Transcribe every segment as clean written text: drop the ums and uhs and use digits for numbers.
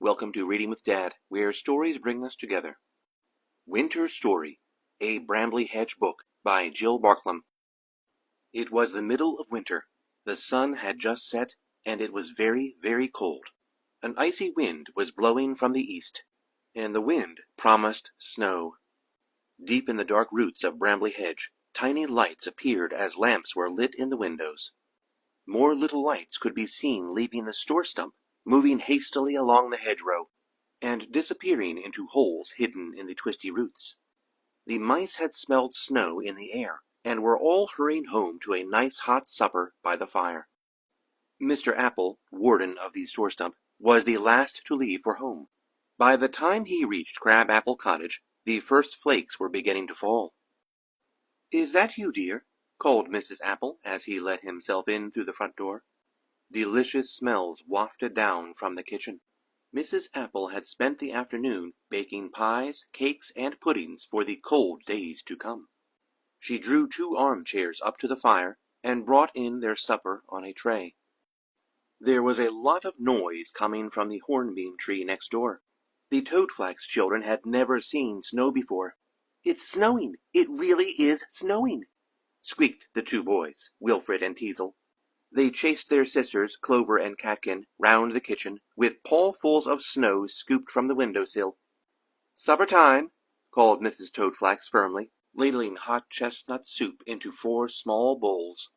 Welcome to Reading with Dad, where stories bring us together. Winter Story, a Brambly Hedge book by Jill Barklam. It was the middle of winter. The sun had just set, and it was very, very cold. An icy wind was blowing from the east, and the wind promised snow. Deep in the dark roots of Brambly Hedge, tiny lights appeared as lamps were lit in the windows. More little lights could be seen leaving the store stump, moving hastily along the hedgerow, and disappearing into holes hidden in the twisty roots. The mice had smelled snow in the air, and were all hurrying home to a nice hot supper by the fire. Mr. Apple, warden of the store stump, was the last to leave for home. By the time he reached Crab Apple Cottage, the first flakes were beginning to fall. "Is that you, dear?" called Mrs. Apple as he let himself in through the front door. Delicious smells wafted down from the kitchen. Mrs. Apple had spent the afternoon baking pies, cakes, and puddings for the cold days to come. She drew 2 armchairs up to the fire and brought in their supper on a tray. There was a lot of noise coming from the hornbeam tree next door. The Toadflax children had never seen snow before. "It's snowing! It really is snowing!" squeaked the 2 boys, Wilfred and Teasel. They chased their sisters, Clover and Catkin, round the kitchen, with pawfuls of snow scooped from the window-sill. "Supper time!" called Mrs. Toadflax firmly, ladling hot chestnut soup into 4 small bowls.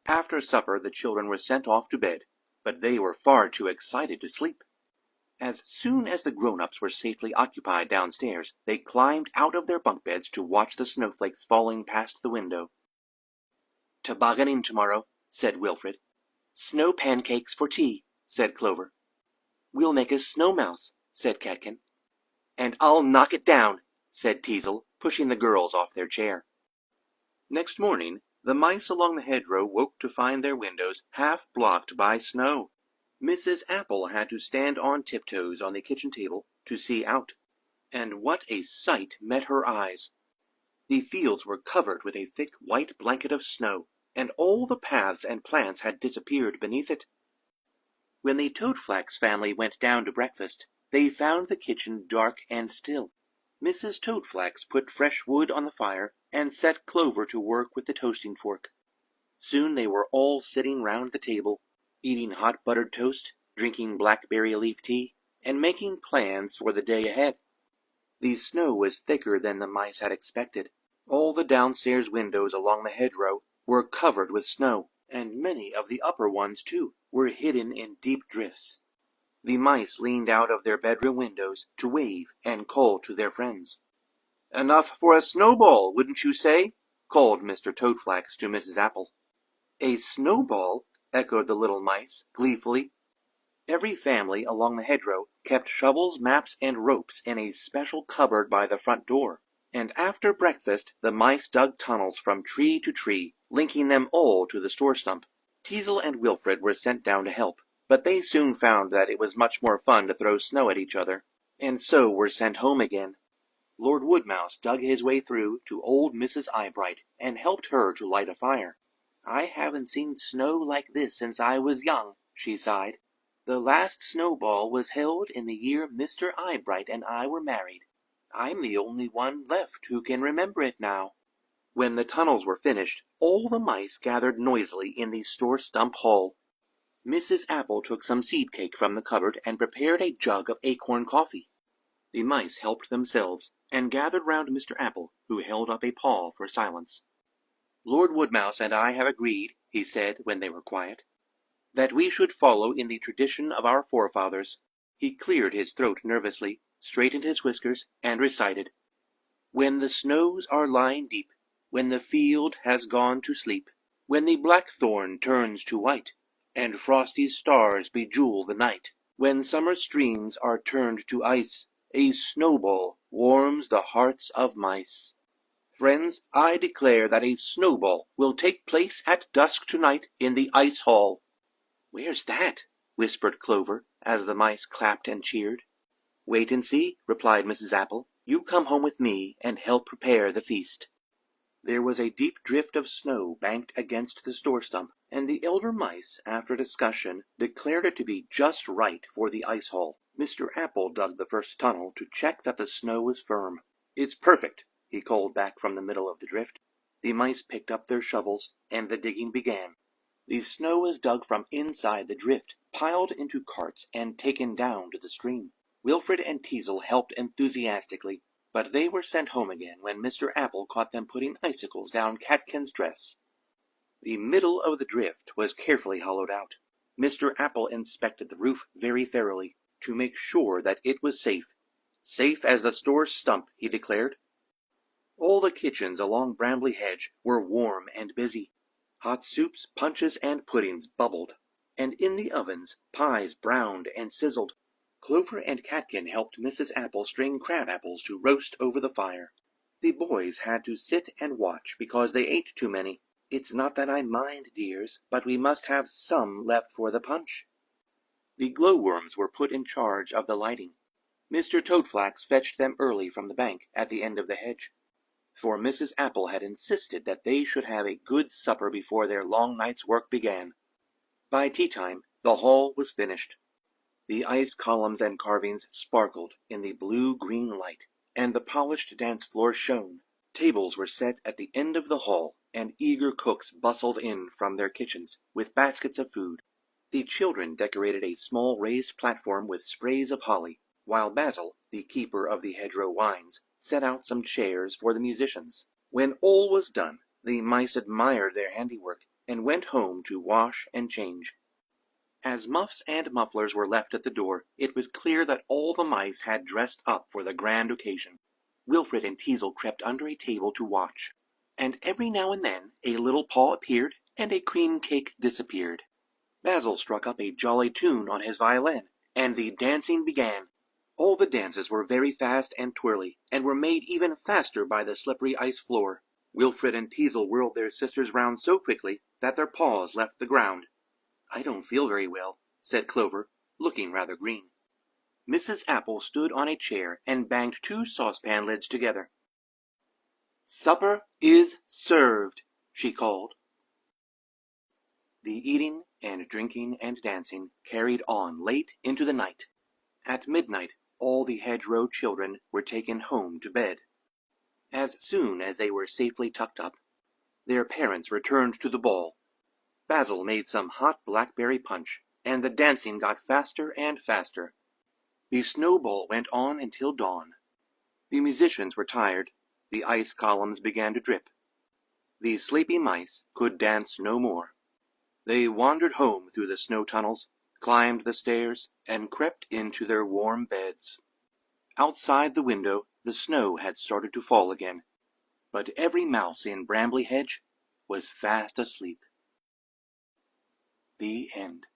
After supper the children were sent off to bed, but they were far too excited to sleep. As soon as the grown-ups were safely occupied downstairs, they climbed out of their bunk beds to watch the snowflakes falling past the window. "Tobogganing tomorrow," said Wilfred. "Snow pancakes for tea," said Clover. "We'll make a snow mouse," said Catkin. "And I'll knock it down," said Teasel, pushing the girls off their chair. Next morning, the mice along the hedgerow woke to find their windows half blocked by snow. Mrs. Apple had to stand on tiptoes on the kitchen table to see out, and what a sight met her eyes! The fields were covered with a thick white blanket of snow, and all the paths and plants had disappeared beneath it. When the Toadflax family went down to breakfast, they found the kitchen dark and still. Mrs. Toadflax put fresh wood on the fire and set Clover to work with the toasting fork. Soon they were all sitting round the table, eating hot buttered toast, drinking blackberry leaf tea, and making plans for the day ahead. The snow was thicker than the mice had expected. All the downstairs windows along the hedgerow were covered with snow, and many of the upper ones, too, were hidden in deep drifts. The mice leaned out of their bedroom windows to wave and call to their friends. "Enough for a snowball, wouldn't you say?" called Mr. Toadflax to Mrs. Apple. "A snowball?" echoed the little mice, gleefully. Every family along the hedgerow kept shovels, maps, and ropes in a special cupboard by the front door, and after breakfast the mice dug tunnels from tree to tree, linking them all to the store stump. Teasel and Wilfred were sent down to help, but they soon found that it was much more fun to throw snow at each other, and so were sent home again. Lord Woodmouse dug his way through to old Mrs. Eyebright and helped her to light a fire. "I haven't seen snow like this since I was young," she sighed. "The last snowball was held in the year Mr. Eyebright and I were married. I'm the only one left who can remember it now." When the tunnels were finished, all the mice gathered noisily in the store stump hall. Mrs. Apple took some seed cake from the cupboard and prepared a jug of acorn coffee. The mice helped themselves, and gathered round Mr. Apple, who held up a paw for silence. "Lord Woodmouse and I have agreed," he said when they were quiet, "that we should follow in the tradition of our forefathers." He cleared his throat nervously, straightened his whiskers, and recited, "When the snows are lying deep, when the field has gone to sleep, when the blackthorn turns to white, and frosty stars bejewel the night, when summer streams are turned to ice, a snowball warms the hearts of mice. Friends, I declare that a snowball will take place at dusk tonight in the ice hall." "Where's that?" whispered Clover, as the mice clapped and cheered. "Wait and see," replied Mrs. Apple. "You come home with me and help prepare the feast." There was a deep drift of snow banked against the store stump, and the elder mice, after discussion, declared it to be just right for the ice hall. Mr. Apple dug the first tunnel to check that the snow was firm. "It's perfect," he called back from the middle of the drift. The mice picked up their shovels, and the digging began. The snow was dug from inside the drift, piled into carts, and taken down to the stream. Wilfred and Teasel helped enthusiastically, but they were sent home again when Mr. Apple caught them putting icicles down Catkin's dress. The middle of the drift was carefully hollowed out. Mr. Apple inspected the roof very thoroughly, to make sure that it was safe. "Safe as the store stump," he declared. All the kitchens along Brambly Hedge were warm and busy. Hot soups, punches, and puddings bubbled, and in the ovens pies browned and sizzled. Clover and Catkin helped Mrs. Apple string crab apples to roast over the fire. The boys had to sit and watch because they ate too many. "It's not that I mind, dears, but we must have some left for the punch." The glowworms were put in charge of the lighting. Mr. Toadflax fetched them early from the bank at the end of the hedge, for Mrs. Apple had insisted that they should have a good supper before their long night's work began. By tea-time, the hall was finished. The ice columns and carvings sparkled in the blue-green light, and the polished dance floor shone. Tables were set at the end of the hall, and eager cooks bustled in from their kitchens with baskets of food. The children decorated a small raised platform with sprays of holly, while Basil, the keeper of the hedgerow wines, set out some chairs for the musicians. When all was done, the mice admired their handiwork, and went home to wash and change. As muffs and mufflers were left at the door, it was clear that all the mice had dressed up for the grand occasion. Wilfred and Teasel crept under a table to watch, and every now and then a little paw appeared, and a cream cake disappeared. Basil struck up a jolly tune on his violin, and the dancing began. All the dances were very fast and twirly, and were made even faster by the slippery ice floor. Wilfred and Teasel whirled their sisters round so quickly that their paws left the ground. "I don't feel very well," said Clover, looking rather green. Mrs. Apple stood on a chair and banged 2 saucepan lids together. "Supper is served," she called. The eating and drinking and dancing carried on late into the night. At midnight, all the hedgerow children were taken home to bed. As soon as they were safely tucked up, their parents returned to the ball. Basil made some hot blackberry punch, and the dancing got faster and faster. The snowball went on until dawn. The musicians were tired. The ice columns began to drip. The sleepy mice could dance no more. They wandered home through the snow tunnels, climbed the stairs, and crept into their warm beds. Outside the window, the snow had started to fall again, but every mouse in Brambly Hedge was fast asleep. The end.